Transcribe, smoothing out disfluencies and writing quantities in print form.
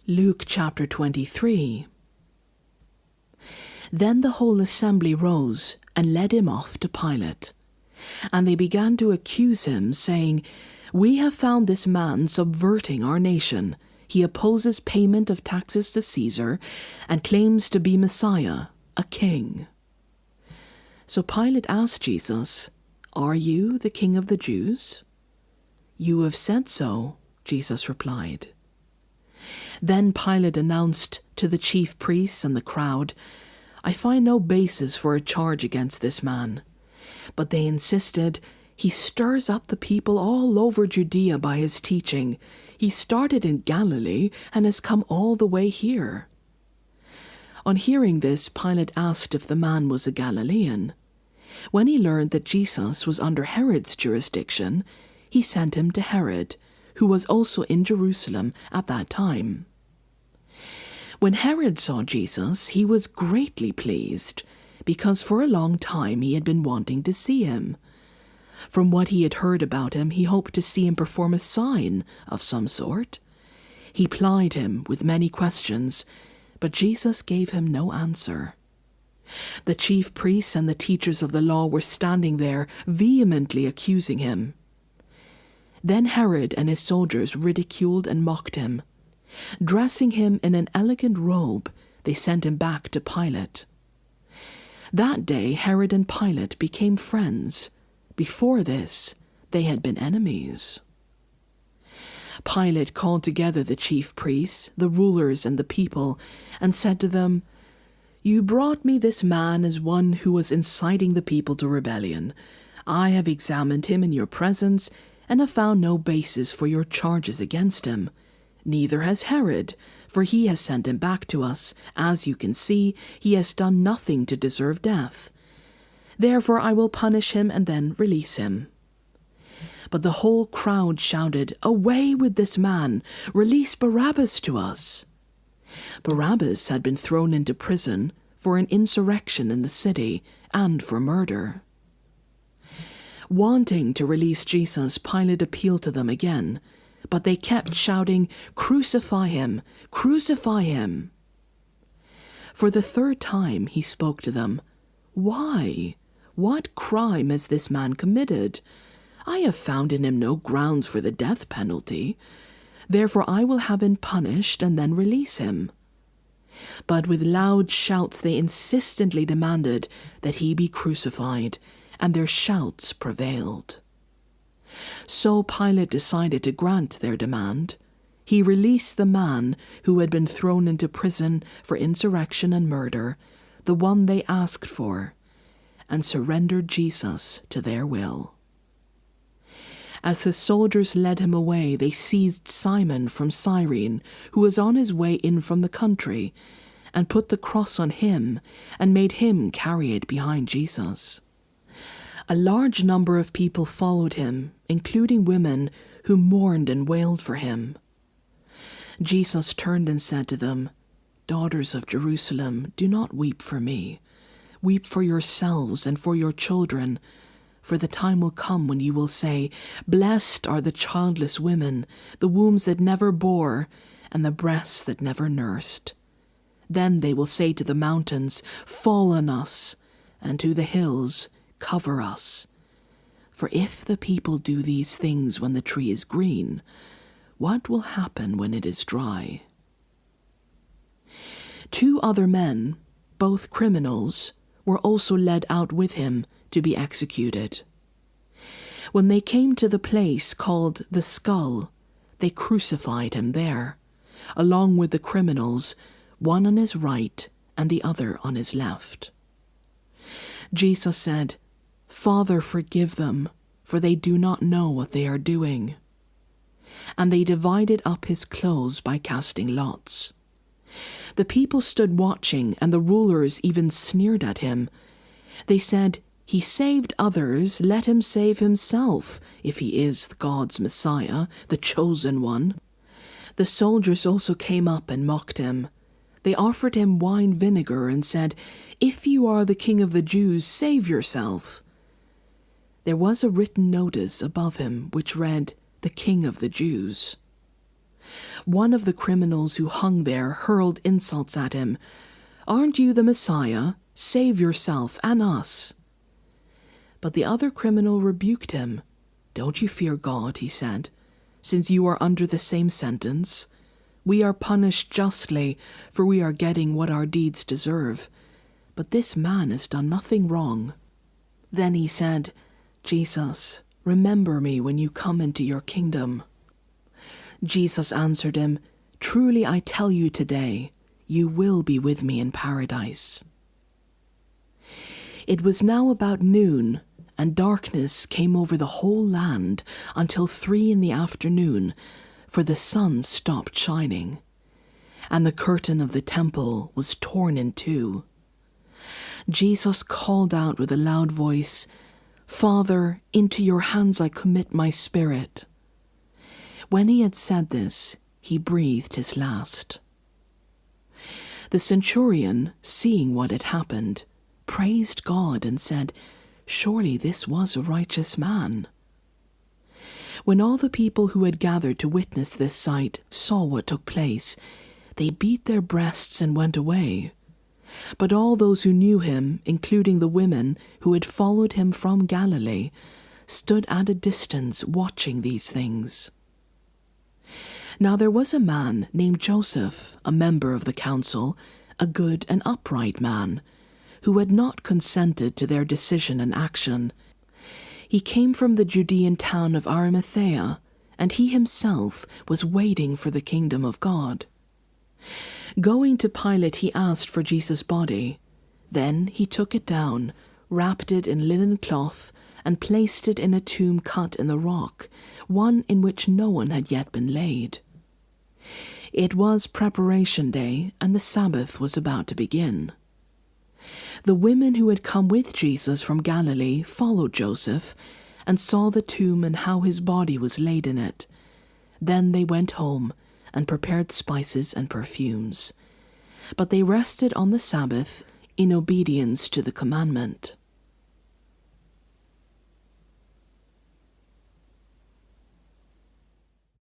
Luke chapter 23. Then the whole assembly rose and led him off to Pilate. And they began to accuse him, saying, "We have found this man subverting our nation. He opposes payment of taxes to Caesar and claims to be Messiah, a king." So Pilate asked Jesus, "Are you the king of the Jews?" "You have said so," Jesus replied. Then Pilate announced to the chief priests and the crowd, "I find no basis for a charge against this man." But they insisted, "He stirs up the people all over Judea by his teaching. He started in Galilee and has come all the way here." On hearing this, Pilate asked if the man was a Galilean. When he learned that Jesus was under Herod's jurisdiction, he sent him to Herod, who was also in Jerusalem at that time. When Herod saw Jesus, he was greatly pleased, because for a long time he had been wanting to see him. From what he had heard about him, he hoped to see him perform a sign of some sort. He plied him with many questions, but Jesus gave him no answer. The chief priests and the teachers of the law were standing there, vehemently accusing him. Then Herod and his soldiers ridiculed and mocked him. Dressing him in an elegant robe, they sent him back to Pilate. That day Herod and Pilate became friends. Before this, they had been enemies. Pilate called together the chief priests, the rulers, and the people, and said to them, "You brought me this man as one who was inciting the people to rebellion. I have examined him in your presence and have found no basis for your charges against him. Neither has Herod, for he has sent him back to us. As you can see, he has done nothing to deserve death. Therefore I will punish him and then release him." But the whole crowd shouted, "Away with this man! Release Barabbas to us!" Barabbas had been thrown into prison for an insurrection in the city and for murder. Wanting to release Jesus, Pilate appealed to them again, but they kept shouting, "Crucify him! Crucify him!" For the third time he spoke to them, "Why? What crime has this man committed? I have found in him no grounds for the death penalty. Therefore I will have him punished and then release him." But with loud shouts they insistently demanded that he be crucified, and their shouts prevailed. So Pilate decided to grant their demand. He released the man who had been thrown into prison for insurrection and murder, the one they asked for, and surrendered Jesus to their will. As the soldiers led him away, they seized Simon from Cyrene, who was on his way in from the country, and put the cross on him and made him carry it behind Jesus. A large number of people followed him, including women who mourned and wailed for him. Jesus turned and said to them, "Daughters of Jerusalem, do not weep for me. Weep for yourselves and for your children, for the time will come when you will say, 'Blessed are the childless women, the wombs that never bore, and the breasts that never nursed.' Then they will say to the mountains, 'Fall on us,' and to the hills, 'Cover us.' For if the people do these things when the tree is green, what will happen when it is dry?" 2 other men, both criminals, were also led out with him to be executed. When they came to the place called the Skull, they crucified him there, along with the criminals, one on his right and the other on his left. Jesus said, "Father, forgive them, for they do not know what they are doing." And they divided up his clothes by casting lots. The people stood watching, and the rulers even sneered at him. They said, "He saved others, let him save himself, if he is God's Messiah, the chosen one." The soldiers also came up and mocked him. They offered him wine vinegar and said, "If you are the king of the Jews, save yourself." There was a written notice above him which read, "The King of the Jews." One of the criminals who hung there hurled insults at him. "Aren't you the Messiah? Save yourself and us." But the other criminal rebuked him. "Don't you fear God," he said, "since you are under the same sentence. We are punished justly, for we are getting what our deeds deserve. But this man has done nothing wrong." Then he said, "Jesus, remember me when you come into your kingdom." Jesus answered him, "Truly I tell you today, you will be with me in paradise." It was now about noon, and darkness came over the whole land until 3 p.m, for the sun stopped shining, and the curtain of the temple was torn in two. Jesus called out with a loud voice, "Father, into your hands I commit my spirit." When he had said this, he breathed his last. The centurion, seeing what had happened, praised God and said, "Surely this was a righteous man." When all the people who had gathered to witness this sight saw what took place, they beat their breasts and went away. But all those who knew him, including the women who had followed him from Galilee, stood at a distance watching these things. Now there was a man named Joseph, a member of the council, a good and upright man, who had not consented to their decision and action. He came from the Judean town of Arimathea, and he himself was waiting for the kingdom of God. Going to Pilate, he asked for Jesus' body. Then he took it down, wrapped it in linen cloth, and placed it in a tomb cut in the rock, one in which no one had yet been laid. It was preparation day, and the Sabbath was about to begin. The women who had come with Jesus from Galilee followed Joseph and saw the tomb and how his body was laid in it. Then they went home and prepared spices and perfumes. But they rested on the Sabbath in obedience to the commandment.